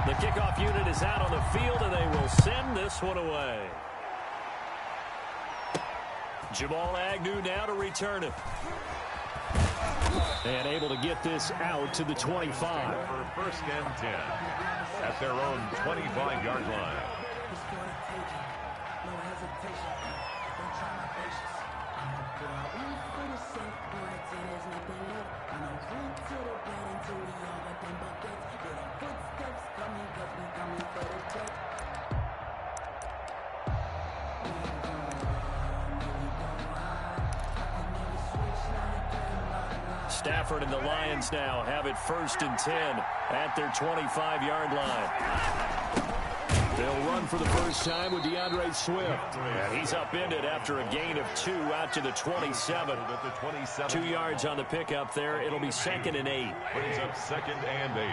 The kickoff unit is out on the field, and they will send this one away. Jamal Agnew now to return it. And able to get this out to the 25. For first and 10 at their own 25-yard line. Stafford and the Lions now have it 1st and 10 at their 25-yard line. They'll run for the first time with DeAndre Swift. And he's upended after a gain of 2 out to the 27. 2 yards on the pickup there. It'll be 2nd and 8. Brings up 2nd and 8.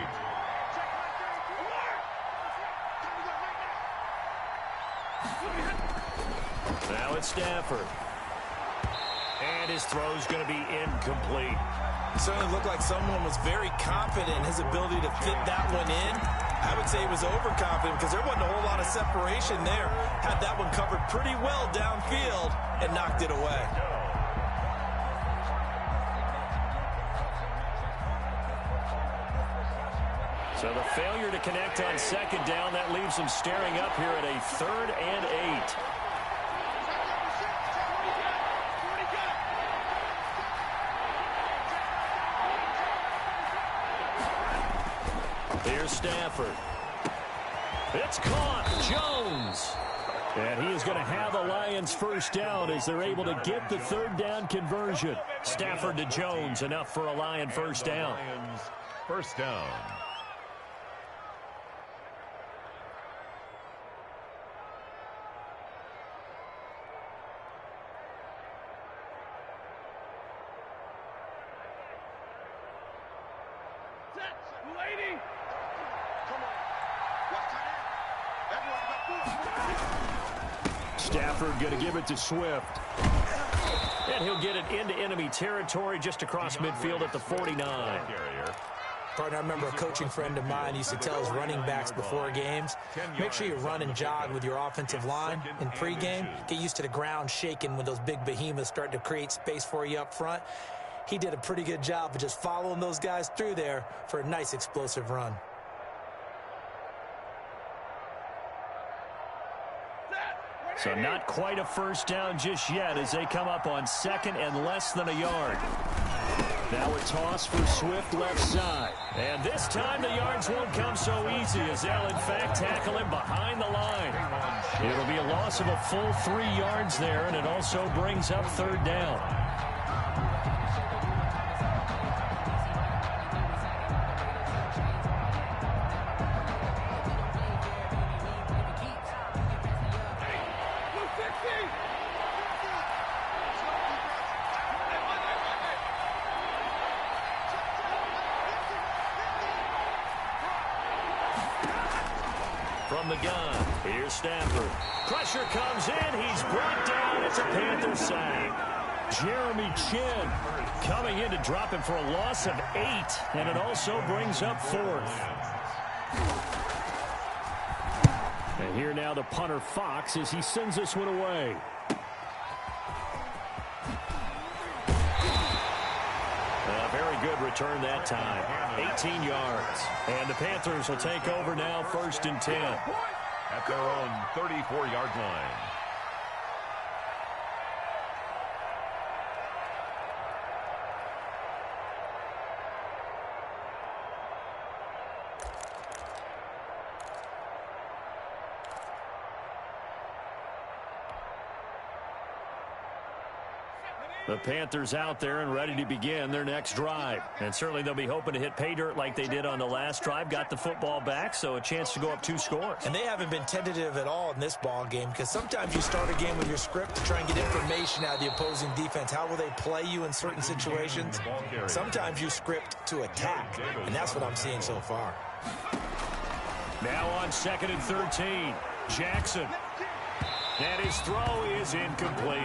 Now it's Stafford. And his throw's going to be incomplete. It certainly looked like someone was very confident in his ability to fit that one in. I would say he was overconfident because there wasn't a whole lot of separation there. Had that one covered pretty well downfield and knocked it away. So the failure to connect on 2nd down, that leaves them staring up here at a 3rd and 8. Here's Stafford. It's caught. Jones. And he is going to have the Lions first down as they're able to get the 3rd down conversion. Stafford to Jones, enough for a Lion first down. Lions first down. Stafford going to give it to Swift. And he'll get it into enemy territory just across midfield at the 49. Partner, I remember a coaching friend of mine used to tell his running backs before games, make sure you run and jog with your offensive line in pregame. Get used to the ground shaking when those big behemoths start to create space for you up front. He did a pretty good job of just following those guys through there for a nice explosive run. So not quite a first down just yet as they come up on 2nd and less than a yard. Now a toss for Swift left side. And this time the yards won't come so easy as they'll in fact tackle him behind the line. It'll be a loss of a full 3 yards there, and it also brings up 3rd down. From the gun, here's Stafford. Pressure comes in. He's brought down. It's a Panther sack. Jeremy Chin coming in to drop him for a loss of 8. And it also brings up 4th. And here now the punter Fox as he sends this one away. Very good return that time. 18 yards. And the Panthers will take over now 1st and 10. At their own 34-yard line. The Panthers out there and ready to begin their next drive. And certainly they'll be hoping to hit pay dirt like they did on the last drive. Got the football back, so a chance to go up 2 scores. And they haven't been tentative at all in this ball game because sometimes you start a game with your script to try and get information out of the opposing defense. How will they play you in certain situations? Sometimes you script to attack, and that's what I'm seeing so far. Now on 2nd and 13, Jackson. And his throw is incomplete.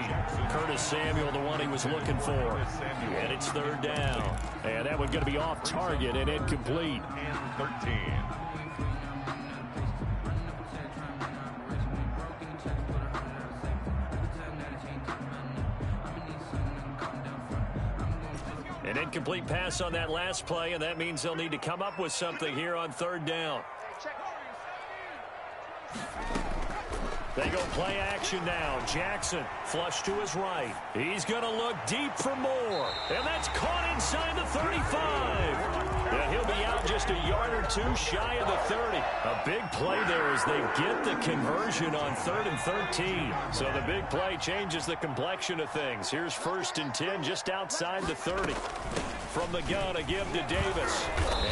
Curtis Samuel, the one he was looking for. And it's 3rd down. And that one's going to be off target and incomplete. And 13. An incomplete pass on that last play, and that means they'll need to come up with something here on third down. They go play action now. Jackson flush to his right. He's going to look deep for more. And that's caught inside the 35. And he'll be out just a yard or two shy of the 30. A big play there as they get the conversion on 3rd and 13. So the big play changes the complexion of things. Here's 1st and 10 just outside the 30. From the gun, a give to Davis.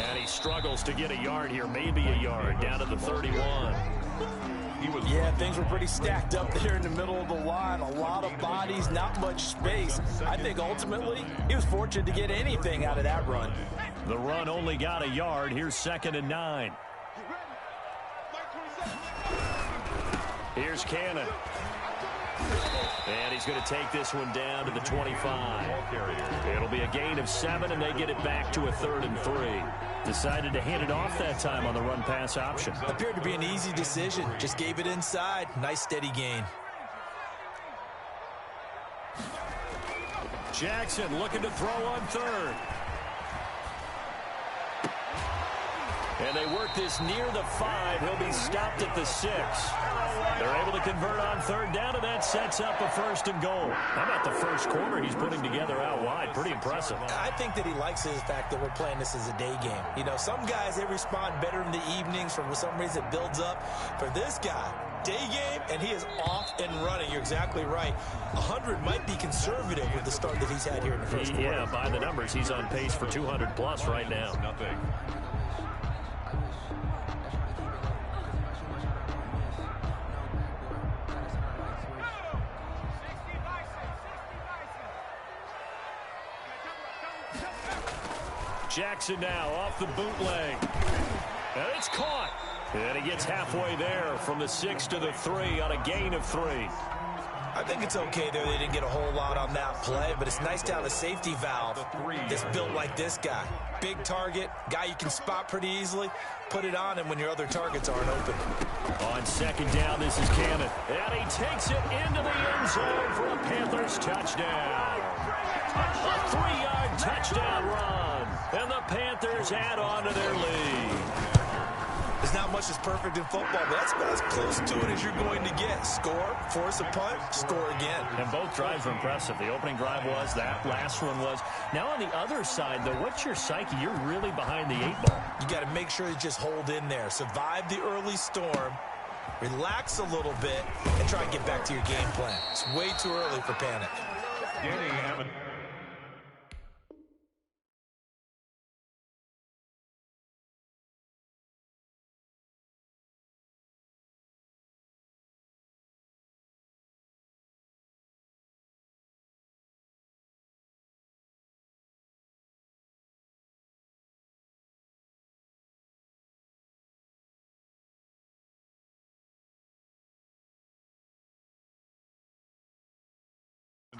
And he struggles to get a yard here, maybe a yard, down to the 31. Yeah, things were pretty stacked up there in the middle of the line. A lot of bodies, not much space. I think ultimately he was fortunate to get anything out of that run. The run only got a yard. Here's 2nd and 9. Here's Cannon. And he's going to take this one down to the 25. It'll be a gain of 7, and they get it back to a 3rd and 3. Decided to hand it off that time on the run-pass option. Appeared to be an easy decision. Just gave it inside. Nice steady gain. Jackson looking to throw on 3rd. And they work this near the 5. He'll be stopped at the 6. They're able to convert on 3rd down, and that sets up a 1st and goal. How about the first quarter he's putting together out wide? Pretty impressive. I think that he likes the fact that we're playing this as a day game. You know, some guys, they respond better in the evenings. For some reason, it builds up. For this guy, day game, and he is off and running. You're exactly right. 100 might be conservative with the start that he's had here in the first quarter. Yeah, by the numbers, he's on pace for 200-plus right now. Nothing. Jackson now off the bootleg. And it's caught. And he gets halfway there from the 6 to the 3 on a gain of 3. I think it's okay there. They didn't get a whole lot on that play, but it's nice to have a safety valve that's built like this guy. Big target, guy you can spot pretty easily. Put it on him when your other targets aren't open. On 2nd down, this is Cannon. And he takes it into the end zone for a Panthers touchdown. A 3-yard touchdown run. And the Panthers add on to their lead. There's not much that's perfect in football, but that's about as close to it as you're going to get. Score, force a punt, score again. And both drives were impressive. The opening drive was, that last one was. Now on the other side, though, what's your psyche? You're really behind the 8 ball. You got to make sure you just hold in there. Survive the early storm, relax a little bit, and try and get back to your game plan. It's way too early for panic. Danny Hammond.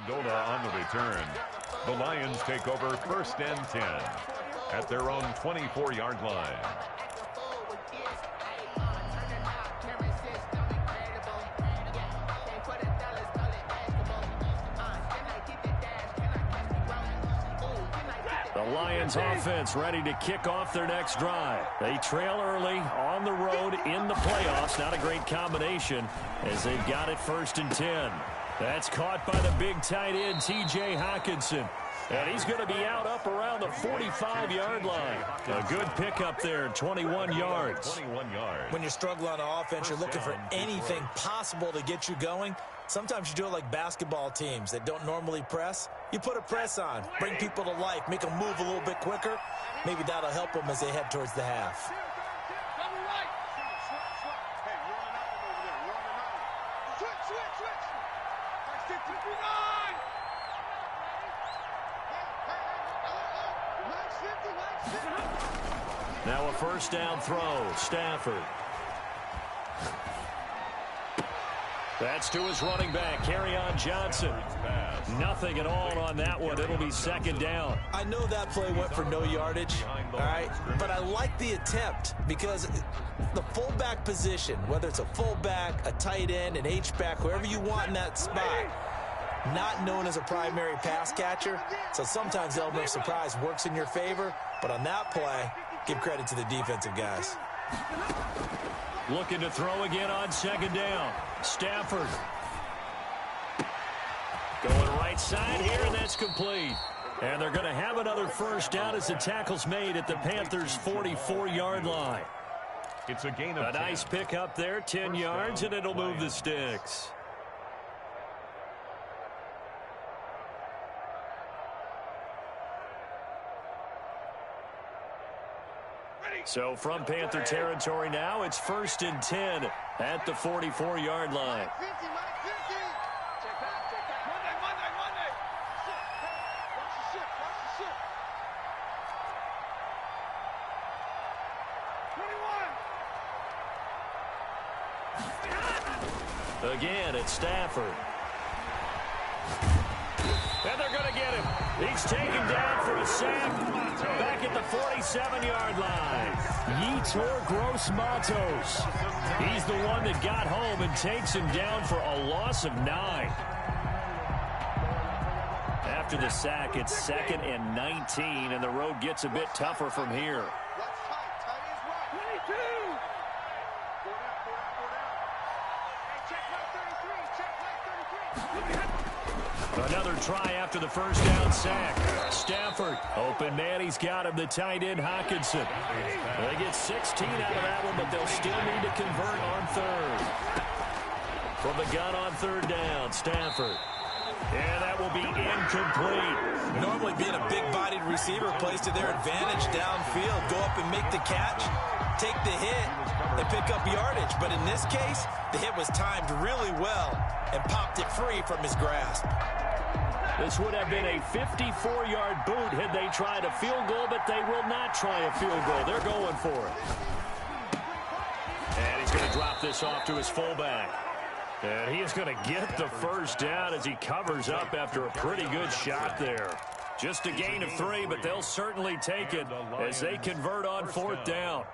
Dola on the return. The Lions take over 1st and 10 at their own 24-yard line. The Lions offense ready to kick off their next drive. They trail early on the road in the playoffs. Not a great combination as they've got it 1st and 10. That's caught by the big tight end, T.J. Hockenson. And he's going to be out up around the 45-yard line. A good pickup there, 21 yards. 21 yards. When you're struggling on offense, you're looking for anything possible to get you going. Sometimes you do it like basketball teams that don't normally press. You put a press on, bring people to life, make them move a little bit quicker. Maybe that'll help them as they head towards the half. Now a 1st down throw, Stafford. That's to his running back, Kerryon Johnson. Nothing at all on that one. It'll be 2nd down. I know that play went for no yardage, all right? But I like the attempt because the fullback position, whether it's a fullback, a tight end, an H-back, whoever you want in that spot, not known as a primary pass catcher, so sometimes the element of surprise works in your favor. But on that play, give credit to the defensive guys. Looking to throw again on second down. Stafford. Going right side here, and that's complete. And they're going to have another first down as the tackle's made at the Panthers' 44-yard line. It's a gain of a nice pickup there, 10 yards, and it'll move the sticks. So from Panther territory now, it's 1st and 10 at the 44-yard line. Again, it's Stafford. And they're going to get him. He's taken down for a sack back at the 47-yard line. Yetur Gross-Matos. He's the one that got home and takes him down for a loss of 9. After the sack, it's 2nd and 19, and the road gets a bit tougher from here. Another try after the first down sack. Stafford, open man, he's got him, the tight end Hockenson. They get 16 out of that one, but they'll still need to convert on third. From the gun on third down, Stafford. And that will be incomplete. Normally being a big-bodied receiver plays to their advantage downfield. Go up and make the catch, take the hit, and pick up yardage. But in this case, the hit was timed really well and popped it free from his grasp. This would have been a 54-yard boot had they tried a field goal, but they will not try a field goal. They're going for it. And he's going to drop this off to his fullback. And he is going to get the first down as he covers up after a pretty good shot there. Just a gain of 3, but they'll certainly take it as they convert on 4th down.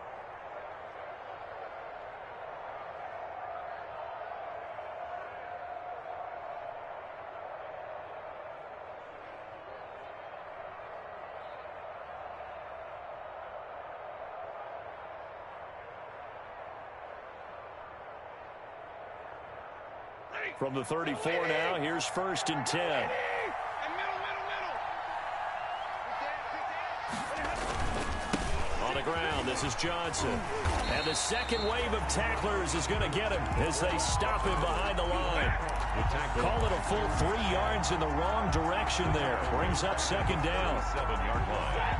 From the 34 now, here's 1st and 10. On the ground, this is Johnson. And the second wave of tacklers is going to get him as they stop him behind the line. Call it a full 3 yards in the wrong direction there. Brings up 2nd down. 7-yard line.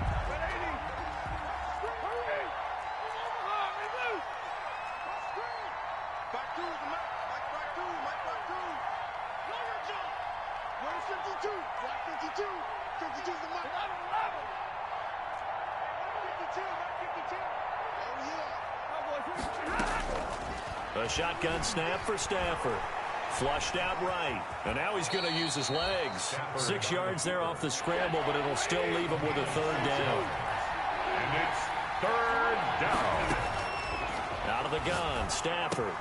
A shotgun snap for Stafford. Flushed out right. And now he's going to use his legs. 6 yards there off the scramble, but it'll still leave him with a 3rd down. And it's 3rd down. Out of the gun, Stafford.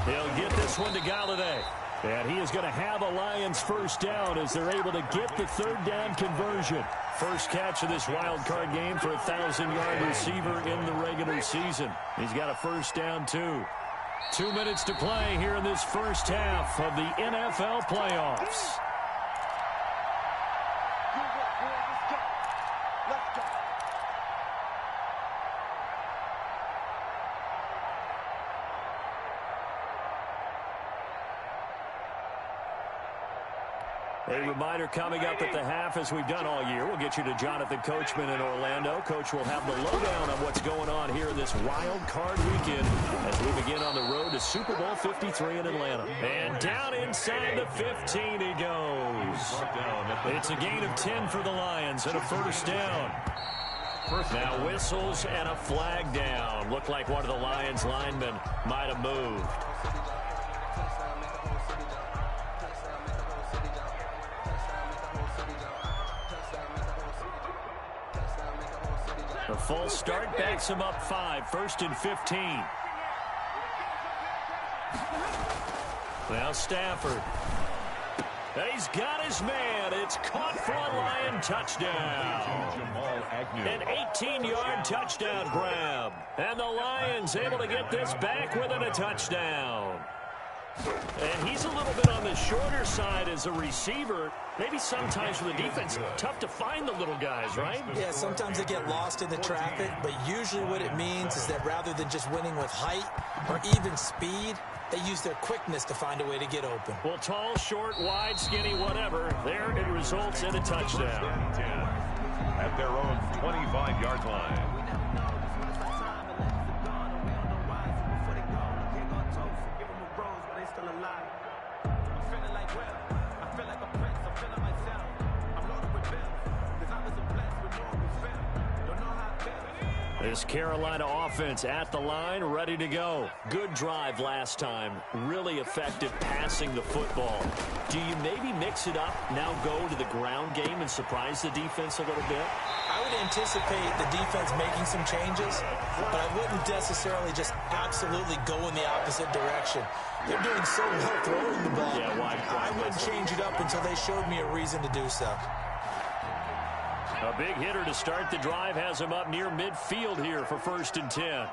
He'll get this one to Galladay. And he is going to have a Lions first down as they're able to get the 3rd down conversion. First catch of this wild card game for a 1,000-yard receiver in the regular season. He's got a first down, too. 2 minutes to play here in this first half of the NFL playoffs. A reminder coming up at the half, as we've done all year. We'll get you to Jonathan Coachman in Orlando. Coach will have the lowdown on what's going on here in this wild card weekend as we begin on the road to Super Bowl 53 in Atlanta. And down inside the 15 he goes. It's a gain of 10 for the Lions and a first down. Now whistles and a flag down. Looked like one of the Lions linemen might have moved. The false start backs him up 5, 1st and 15. Now Stafford. And he's got his man. It's caught for a Lion touchdown. An 18-yard touchdown grab. And the Lions able to get this back within a touchdown. And he's a little bit on the shorter side as a receiver. Maybe sometimes for the defense, tough to find the little guys, right? Yeah, sometimes they get lost in the traffic, but usually what it means is that rather than just winning with height or even speed, they use their quickness to find a way to get open. Well, tall, short, wide, skinny, whatever, there it results in a touchdown. At their own 25-yard line. This Carolina offense at the line, ready to go. Good drive last time. Really effective passing the football. Do you maybe mix it up, now go to the ground game and surprise the defense a little bit? I would anticipate the defense making some changes, but I wouldn't necessarily just absolutely go in the opposite direction. They're doing so well throwing the ball. Yeah, I wouldn't change it up until they showed me a reason to do so. A big hitter to start the drive has him up near midfield here for 1st and 10.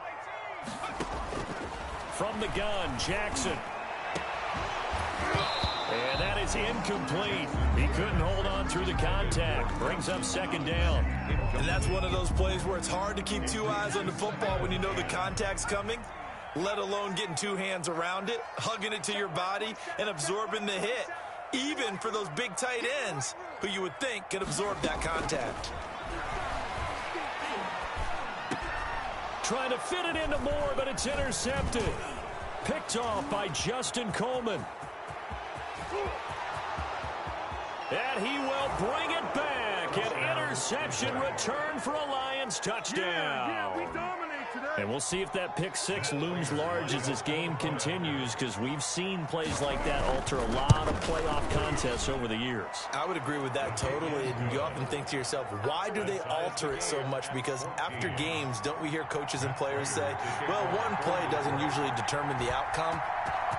From the gun, Jackson. And that is incomplete. He couldn't hold on through the contact. Brings up 2nd down. And that's one of those plays where it's hard to keep two eyes on the football when you know the contact's coming, let alone getting two hands around it, hugging it to your body, and absorbing the hit. Even for those big tight ends who you would think could absorb that contact. Trying to fit it into Moore, but it's intercepted. Picked off by Justin Coleman. And he will bring it back. An interception return for a Lions touchdown. We dominate today. And we'll see if that pick six looms large as this game continues, because we've seen plays like that alter a lot of playoff contests over the years. I would agree with that totally. And you often think to yourself, why do they alter it so much? Because after games, don't we hear coaches and players say, well, one play doesn't usually determine the outcome.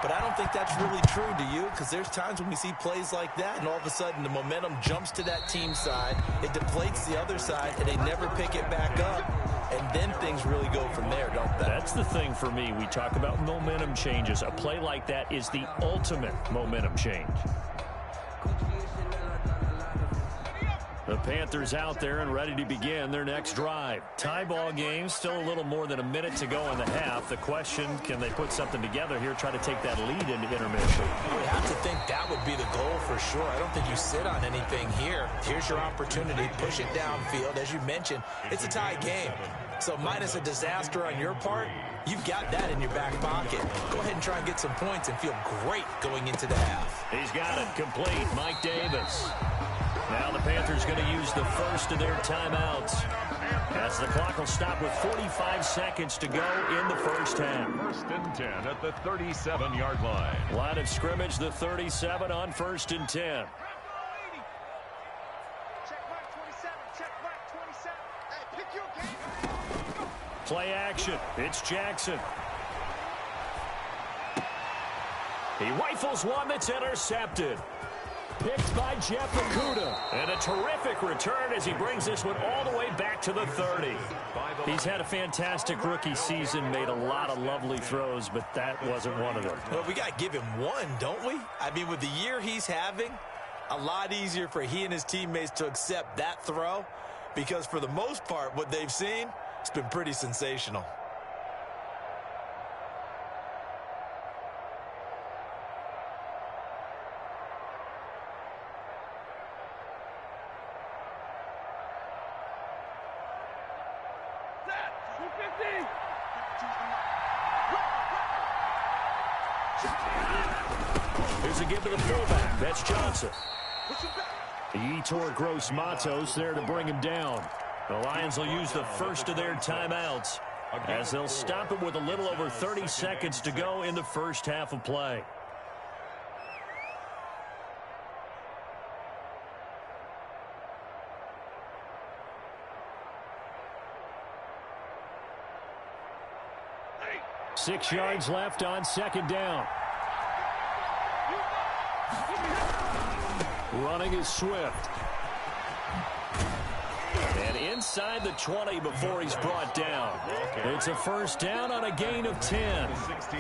But I don't think that's really true, do you? Because there's times when we see plays like that, and all of a sudden the momentum jumps to that team side, it deflates the other side, and they never pick it back up. And then things really go from there, don't they? That's the thing for me. We talk about momentum changes. A play like that is the ultimate momentum change. The Panthers out there and ready to begin their next drive. Tie ball game, still a little more than a minute to go in the half. The question, can they put something together here, try to take that lead into intermission? You have to think that would be the goal for sure. I don't think you sit on anything here. Here's your opportunity. Push it downfield. As you mentioned, it's a tie game. So minus a disaster on your part, you've got that in your back pocket. Go ahead and try and get some points and feel great going into the half. He's got it complete. Mike Davis. Now the Panthers going to use the first of their timeouts, as the clock will stop with 45 seconds to go in the first half. 1st and 10 at the 37-yard line. Line of scrimmage, the 37 on 1st and 10. Play action. It's Jackson. He rifles one that's intercepted. Picked by Jeff Okudah. And a terrific return as he brings this one all the way back to the 30. He's had a fantastic rookie season, made a lot of lovely throws, but that wasn't one of them. Well, we got to give him one, don't we? I mean, with the year he's having, a lot easier for he and his teammates to accept that throw, because for the most part, what they've seen, it's been pretty sensational. Here's a give to the fullback. That's Johnson. Yetur Gross-Matos there to bring him down. The Lions will use the first of their timeouts, as they'll stop it with a little over 30 seconds to go in the first half of play. Six yards left on 2nd down. Running is Swift. And inside the 20 before he's brought down. It's a first down on a gain of 10.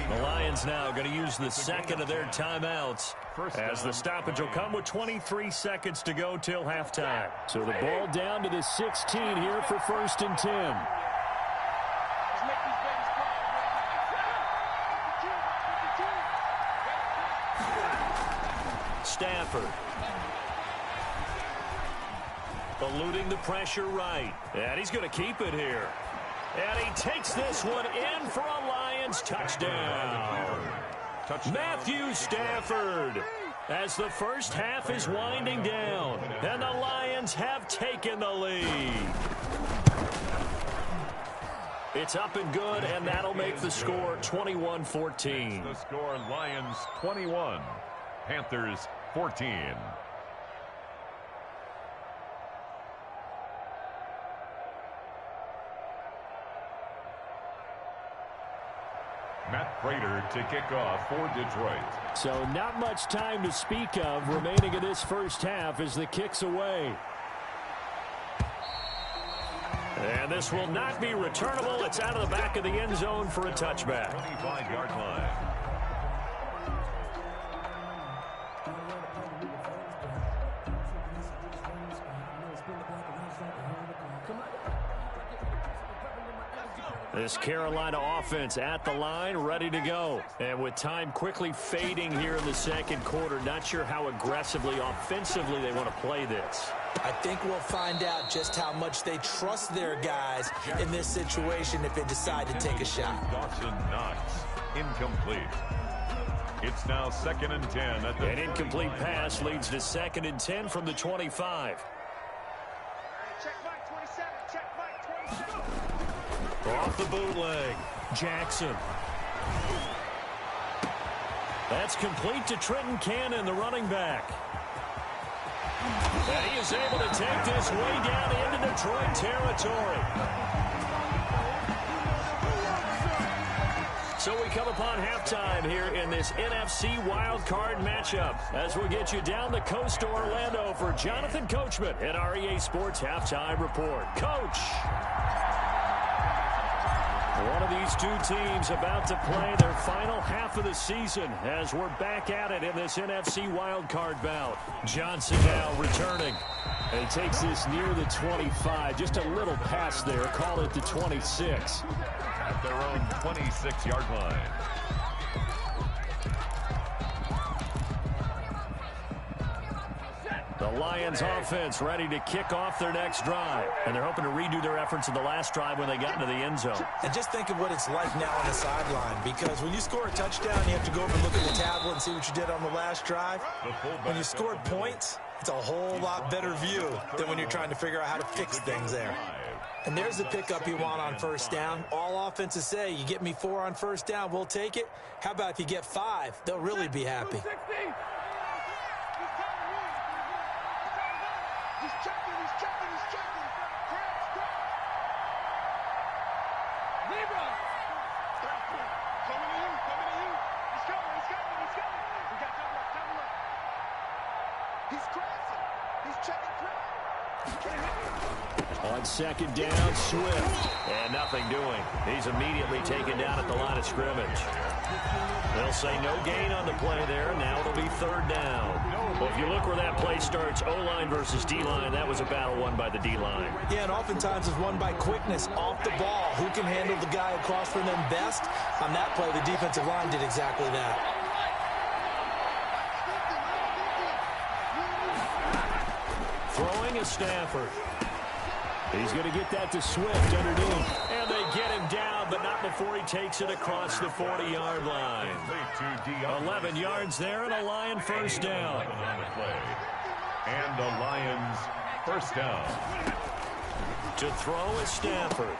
The Lions now going to use the second of their timeouts as the stoppage will come with 23 seconds to go till halftime. So the ball down to the 16 here for 1st and 10. Stafford. Eluding the pressure right. And he's going to keep it here. And he takes this one in for a Lions touchdown. Matthew Stafford. As the first half is winding down. And the Lions have taken the lead. It's up and good, and that'll make the score 21-14. The score, Lions 21, Panthers 14. Matt Prater to kick off for Detroit. So not much time to speak of remaining in this first half as the kick's away. And this will not be returnable. It's out of the back of the end zone for a touchback. 25-yard line. This Carolina offense at the line, ready to go. And with time quickly fading here in the second quarter, not sure how aggressively, offensively they want to play this. I think we'll find out just how much they trust their guys in this situation if they decide to take a shot. Dawson Knox, incomplete. It's now 2nd and 10. At the An incomplete pass leads to 2nd and 10 from the 25. Off the bootleg, Jackson. That's complete to Trenton Cannon, the running back. And he is able to take this way down into Detroit territory. So we come upon halftime here in this NFC wildcard matchup as we get you down the coast to Orlando for Jonathan Coachman at our EA Sports Halftime Report. Coach! One of these two teams about to play their final half of the season as we're back at it in this NFC wildcard bout. Johnson now returning. And he takes this near the 25, just a little past there, call it the 26. At their own 26-yard line. The Lions offense ready to kick off their next drive. And they're hoping to redo their efforts in the last drive when they got into the end zone. And just think of what it's like now on the sideline, because when you score a touchdown, you have to go over and look at the tablet and see what you did on the last drive. When you scored points, it's a whole lot better view than when you're trying to figure out how to fix things there. And there's the pickup you want on first down. All offenses say, you get me 4 on first down, we'll take it. How about if you get 5? They'll really be happy. On second down, Swift. And nothing doing. He's immediately taken down at the line of scrimmage. They'll say no gain on the play there. Now it'll be 3rd down. Well, if you look where that play starts, O-line versus D-line, that was a battle won by the D-line. Yeah, and oftentimes it's won by quickness off the ball. Who can handle the guy across from them best? On that play, the defensive line did exactly that. Throwing is Stafford. He's going to get that to Swift underneath. And they get him down, but not before he takes it across the 40-yard line. 11 yards there and a Lion first down. And the Lions first down. To throw is Stafford.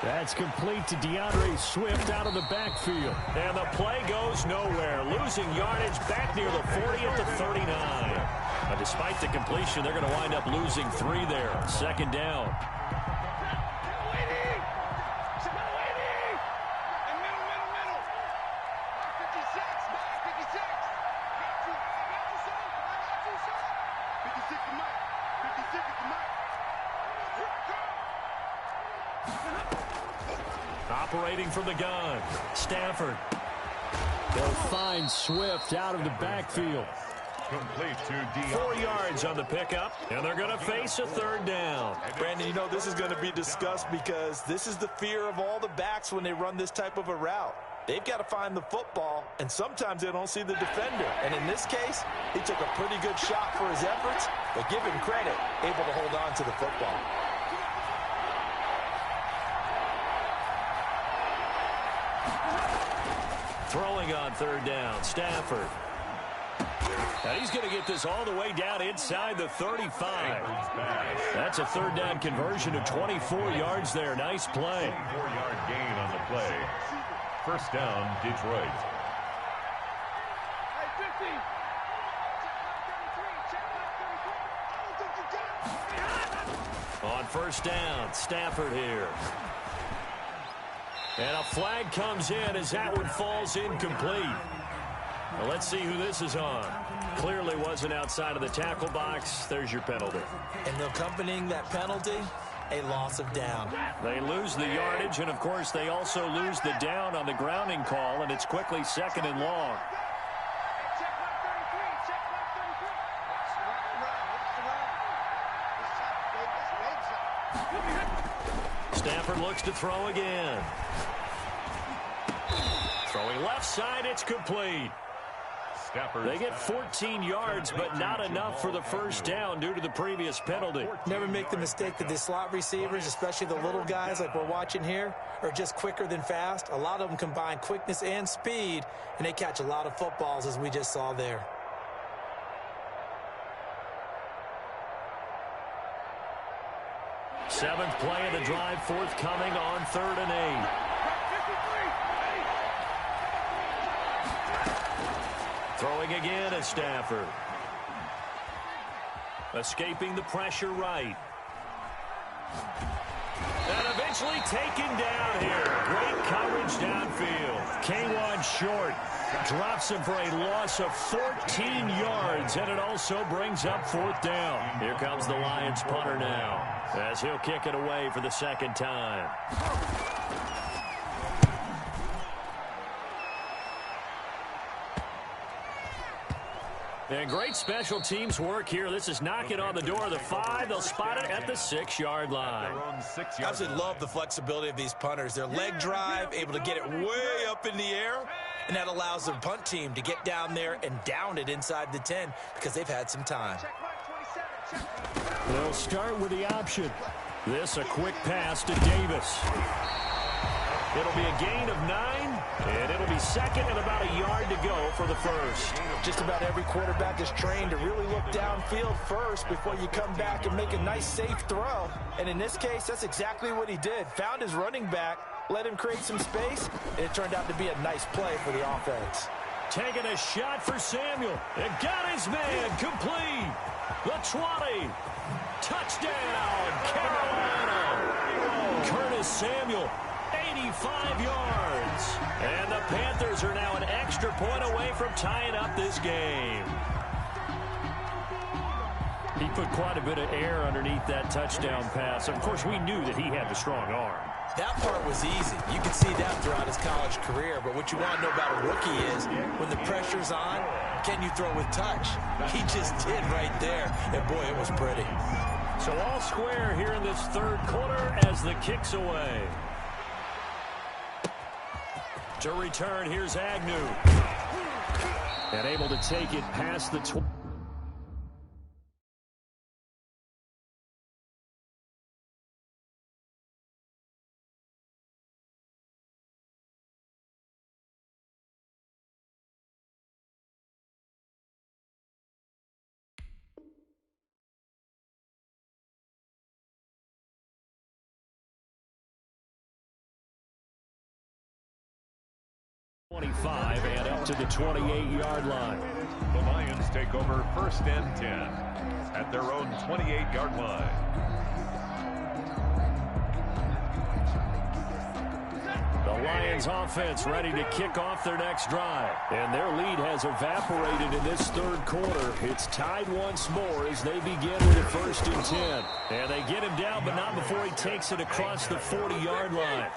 That's complete to DeAndre Swift out of the backfield. And the play goes nowhere. Losing yardage back near the 40 at the 39. But despite the completion, they're going to wind up losing 3 there. 2nd down. Operating from the gun, Stafford. They'll find Swift out of the backfield. Complete to Dion. 4 yards on the pickup, and they're going to face a third down. Brandon, you know this is going to be discussed because this is the fear of all the backs when they run this type of a route. They've got to find the football, and sometimes they don't see the defender. And in this case, he took a pretty good shot for his efforts, but give him credit, able to hold on to the football. Throwing on third down, Stafford. And he's going to get this all the way down inside the 35. That's a third down conversion of 24 yards there. Nice play. 4-yard gain on the play. First down, Detroit. On first down, Stafford here. And a flag comes in as that one falls incomplete. Well, let's see who this is on. Clearly wasn't outside of the tackle box. There's your penalty. And accompanying that penalty, a loss of down. They lose the yardage, and, of course, they also lose the down on the grounding call, and it's quickly second and long. Stafford looks to throw again. Throwing left side, it's complete. They get 14 yards, but not enough for the first down due to the previous penalty. Never make the mistake that the slot receivers, especially the little guys like we're watching here, are just quicker than fast. A lot of them combine quickness and speed, and they catch a lot of footballs, as we just saw there. Seventh play of the drive forthcoming on 3rd and 8. Throwing again is Stafford. Escaping the pressure right. And eventually taken down here. Great coverage downfield. K1 short. Drops him for a loss of 14 yards, and it also brings up 4th down. Here comes the Lions punter now, as he'll kick it away for the second time. And great special teams work here. This is knocking on the door of the 5. They'll spot it at the 6-yard line. I absolutely love the flexibility of these punters. Their leg drive, able to get it way up in the air, and that allows the punt team to get down there and down it inside the 10 because they've had some time. They'll start with the option. This a quick pass to Davis. It'll be a gain of 9, and it'll be second and about a yard to go for the first. Just about every quarterback is trained to really look downfield first before you come back and make a nice, safe throw. And in this case, that's exactly what he did. Found his running back, let him create some space, and it turned out to be a nice play for the offense. Taking a shot for Samuel. And got his man complete. The 20. Touchdown, Carolina. Curtis Samuel. 85 yards. And the Panthers are now an extra point away from tying up this game. He put quite a bit of air underneath that touchdown pass. Of course, we knew that he had the strong arm. That part was easy. You can see that throughout his college career. But what you want to know about a rookie is when the pressure's on, can you throw with touch? He just did right there. And, boy, it was pretty. So all square here in this third quarter as the kick's away. To return, here's Agnew. And able to take it past the 20. And up to the 28-yard line. The Lions take over 1st and 10 at their own 28-yard line. The Lions offense ready to kick off their next drive. And their lead has evaporated in this third quarter. It's tied once more as they begin with a 1st and 10. And they get him down, but not before he takes it across the 40-yard line.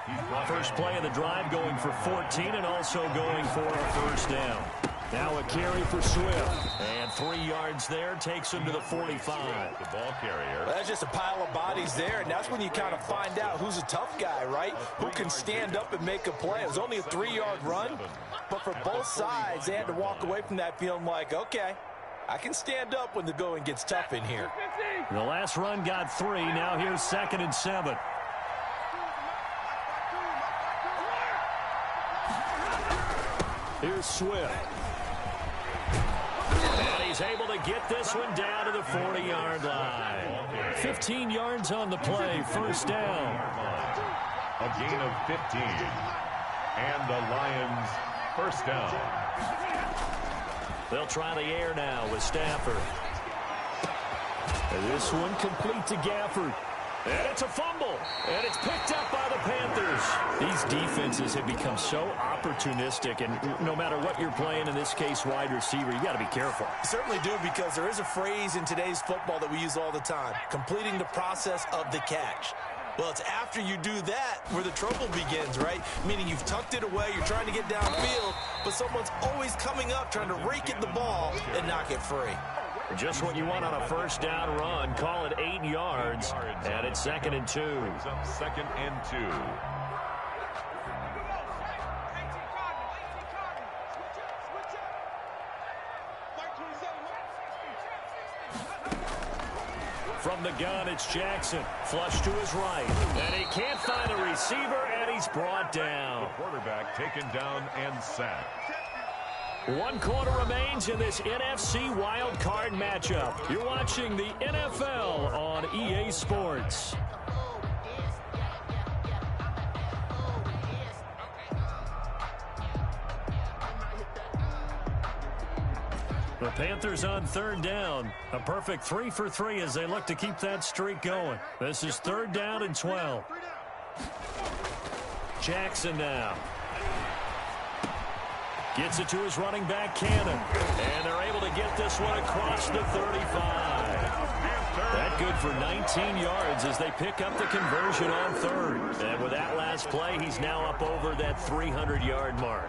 First play of the drive going for 14 and also going for a 1st down. Now a carry for Swift. And 3 yards there takes him to the 45. The ball carrier. Well, that's just a pile of bodies there, and that's when you kind of find out who's a tough guy, right? Who can stand up and make a play. It was only a 3-yard run, but for both sides, they had to walk away from that feeling like, okay, I can stand up when the going gets tough in here. The last run got 3. Now here's 2nd and 7. Here's Swift. And he's able to get this one down to the 40-yard line. 15 yards on the play, 1st down. A gain of 15. And the Lions 1st down. They'll try the air now with Stafford. And this one complete to Gafford. And it's a fumble. And it's picked up by the Panthers. These defenses have become so opportunistic. And no matter what you're playing, in this case, wide receiver, you got to be careful. You certainly do, because there is a phrase in today's football that we use all the time. Completing the process of the catch. Well, it's after you do that where the trouble begins, right? Meaning you've tucked it away, you're trying to get downfield, but someone's always coming up trying to rake at the ball and knock it free. Just what you want on a 1st down run. Call it 8 yards. And it's 2nd and 2. 2nd and 2. From the gun, it's Jackson. Flush to his right. And he can't find a receiver, and he's brought down. The quarterback taken down and sacked. 1 quarter remains in this NFC wild card matchup. You're watching the NFL on EA Sports. The Panthers on 3rd down. A perfect 3 for 3 as they look to keep that streak going. This is 3rd down and 12. Jackson now. Gets it to his running back, Cannon. And they're able to get this one across the 35. That good for 19 yards as they pick up the conversion on 3rd. And with that last play, he's now up over that 300-yard mark.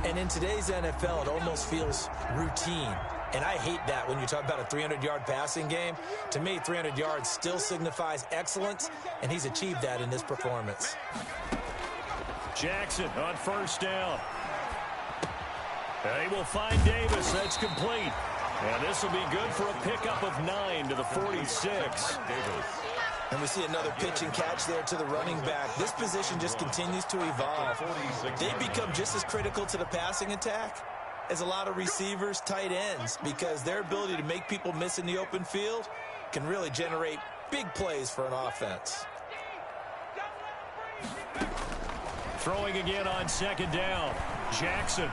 And in today's NFL, it almost feels routine. And I hate that when you talk about a 300-yard passing game. To me, 300 yards still signifies excellence, and he's achieved that in this performance. Jackson on 1st down. They will find Davis. That's complete. And this will be good for a pickup of 9 to the 46. And we see another pitch and catch there to the running back. This position just continues to evolve. They become just as critical to the passing attack as a lot of receivers, tight ends, because their ability to make people miss in the open field can really generate big plays for an offense. Throwing again on 2nd down. Jackson.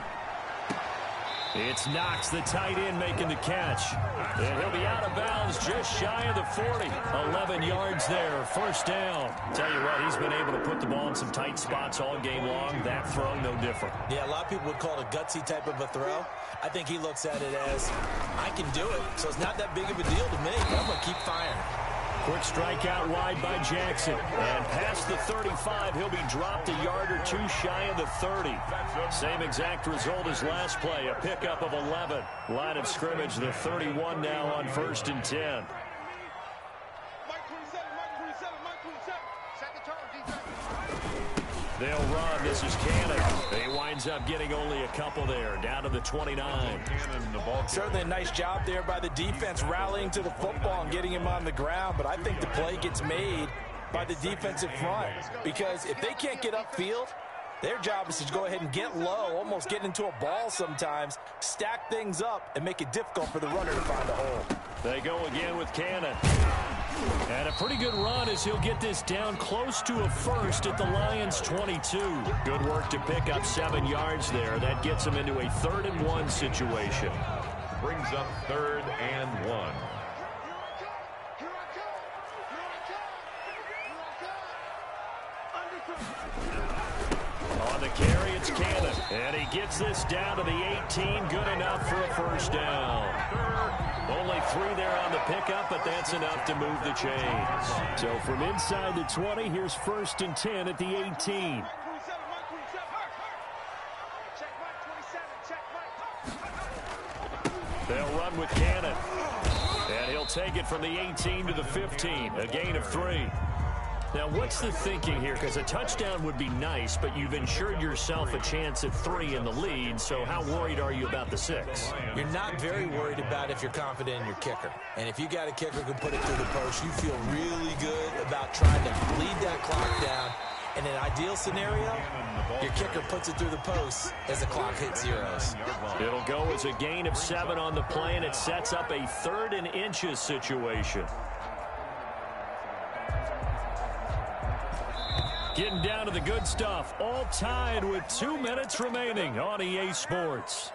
It's Knox, the tight end, making the catch. And he'll be out of bounds just shy of the 40. 11 yards there, 1st down. Tell you what, he's been able to put the ball in some tight spots all game long. That throw, no different. Yeah, a lot of people would call it a gutsy type of a throw. I think he looks at it as, I can do it, so it's not that big of a deal to me. I'm going to keep firing. Quick strike out wide by Jackson. And past the 35, he'll be dropped a yard or 2 shy of the 30. Same exact result as last play, a pickup of 11. Line of scrimmage, the 31 now on 1st and 10. They'll run. This is Cannon. He winds up getting only a couple there, down to the 29. Certainly a nice job there by the defense, rallying to the football and getting him on the ground. But I think the play gets made by the defensive front, because if they can't get upfield, their job is to go ahead and get low, almost get into a ball sometimes, stack things up, and make it difficult for the runner to find a hole. They go again with Cannon. And a pretty good run as he'll get this down close to a 1st at the Lions' 22. Good work to pick up 7 yards there. That gets him into a 3rd and 1 situation. Brings up 3rd and 1. On the carry, it's Cannon. And he gets this down to the 18. Good enough for a first down. Only 3 there on the pickup, but that's enough to move the chains. So from inside the 20, here's 1st and 10 at the 18. They'll run with Cannon. And he'll take it from the 18 to the 15. A gain of 3. Now, what's the thinking here? Because a touchdown would be nice, but you've ensured yourself a chance at 3 in the lead, so how worried are you about the 6? You're not very worried about if you're confident in your kicker. And if you got a kicker who can put it through the post, you feel really good about trying to bleed that clock down. In an ideal scenario, your kicker puts it through the post as the clock hits zeros. It'll go as a gain of 7 on the play, and it sets up a 3rd and inches situation. Getting down to the good stuff. All tied with 2 minutes remaining on EA Sports.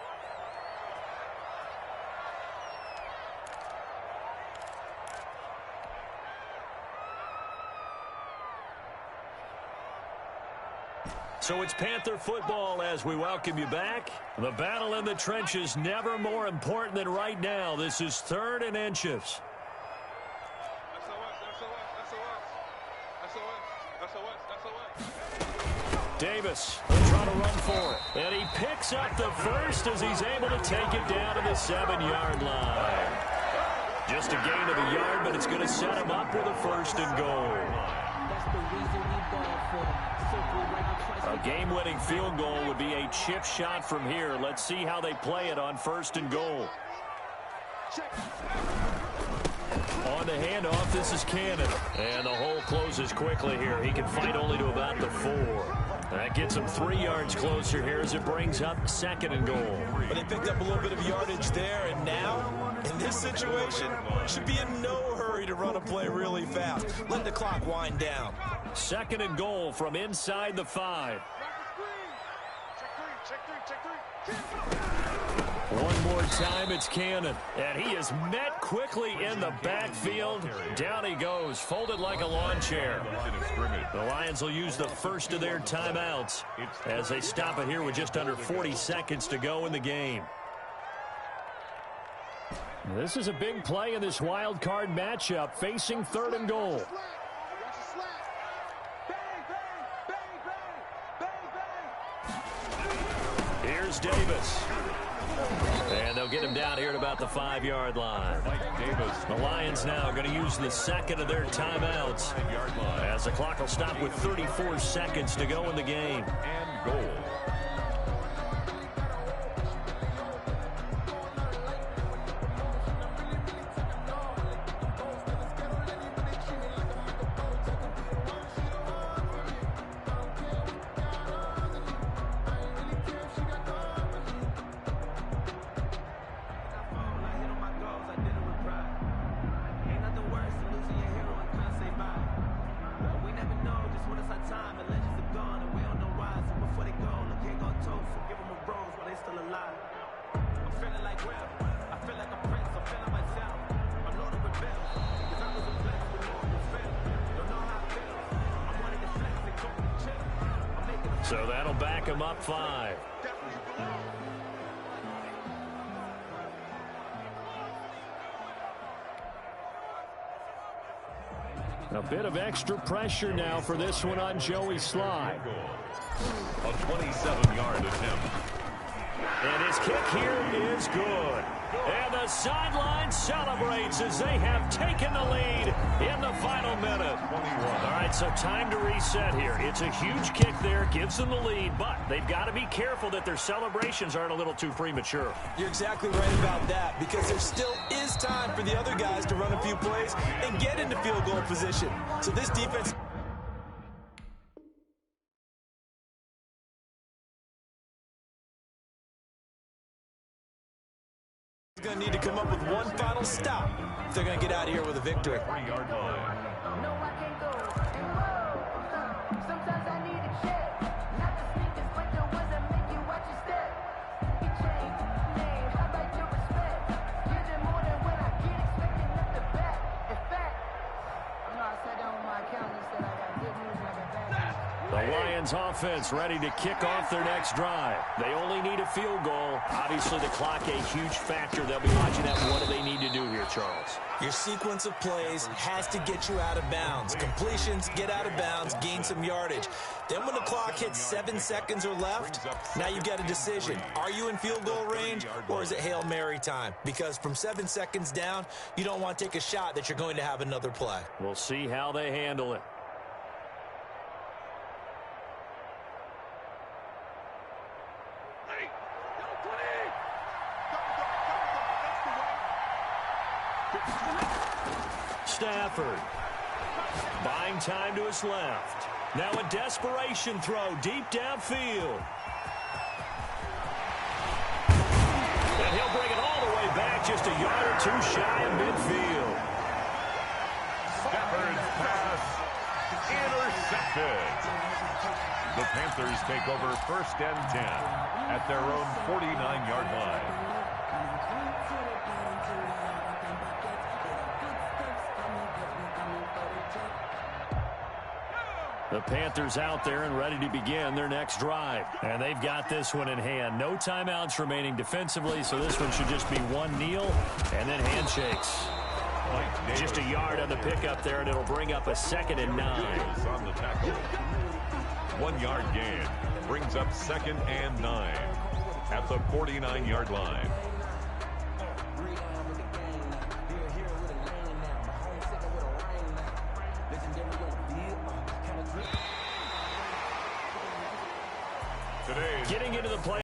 So it's Panther football as we welcome you back. The battle in the trenches never more important than right now. This is 3rd and inches. Davis will try to run for it. And he picks up the first as he's able to take it down to the 7-yard line. Just a gain of a yard, but it's going to set him up with a 1st and goal. A game-winning field goal would be a chip shot from here. Let's see how they play it on 1st and goal. On the handoff, this is Cannon. And the hole closes quickly here. He can fight only to about the 4. That gets him 3 yards closer here as it brings up 2nd and goal. But they picked up a little bit of yardage there, and now, in this situation, should be in no hurry to run a play really fast. Let the clock wind down. 2nd and goal from inside the 5. One more time, it's Cannon. And he is met quickly in the backfield. Down he goes, folded like a lawn chair. The Lions will use the first of their timeouts as they stop it here with just under 40 seconds to go in the game. This is a big play in this wild card matchup, facing 3rd and goal. Here's Davis. And they'll get him down here at about the 5-yard line. The Lions now are going to use the 2nd of their timeouts as the clock will stop with 34 seconds to go in the game. And goal. So that'll back him up 5. A bit of extra pressure now for this one on Joey Sly. A 27-yard attempt. And his kick here is good. And the sideline celebrates as they have taken the lead in the final minute. All right, so time to reset here. It's a huge kick there, gives them the lead, but they've got to be careful that their celebrations aren't a little too premature. You're exactly right about that, because there still is time for the other guys to run a few plays and get into field goal position. So this defense is going to need to come up with one final stop if they're going to get out of here with a victory. 3-yard line. The Lions offense ready to kick off their next drive. They only need a field goal. Obviously, the clock a huge factor. They'll be watching that. What do they need to do here, Charles? Your sequence of plays has to get you out of bounds. Completions, get out of bounds, gain some yardage. Then when the clock hits 7 seconds or left, now you've got a decision. Are you in field goal range, or is it Hail Mary time? Because from 7 seconds down, you don't want to take a shot that you're going to have another play. We'll see how they handle it. Stafford buying time to his left. Now a desperation throw deep downfield. And he'll bring it all the way back, just a yard or two shy of midfield. Stafford's pass intercepted. The Panthers take over 1st and 10 at their own 49-yard line. The Panthers out there and ready to begin their next drive. And they've got this one in hand. No timeouts remaining defensively, so this one should just be one kneel and then handshakes. Just a yard on the pickup there, and it'll bring up a 2nd and 9. On the tackle. 1 yard gain brings up 2nd and 9 at the 49-yard line. Getting into the play.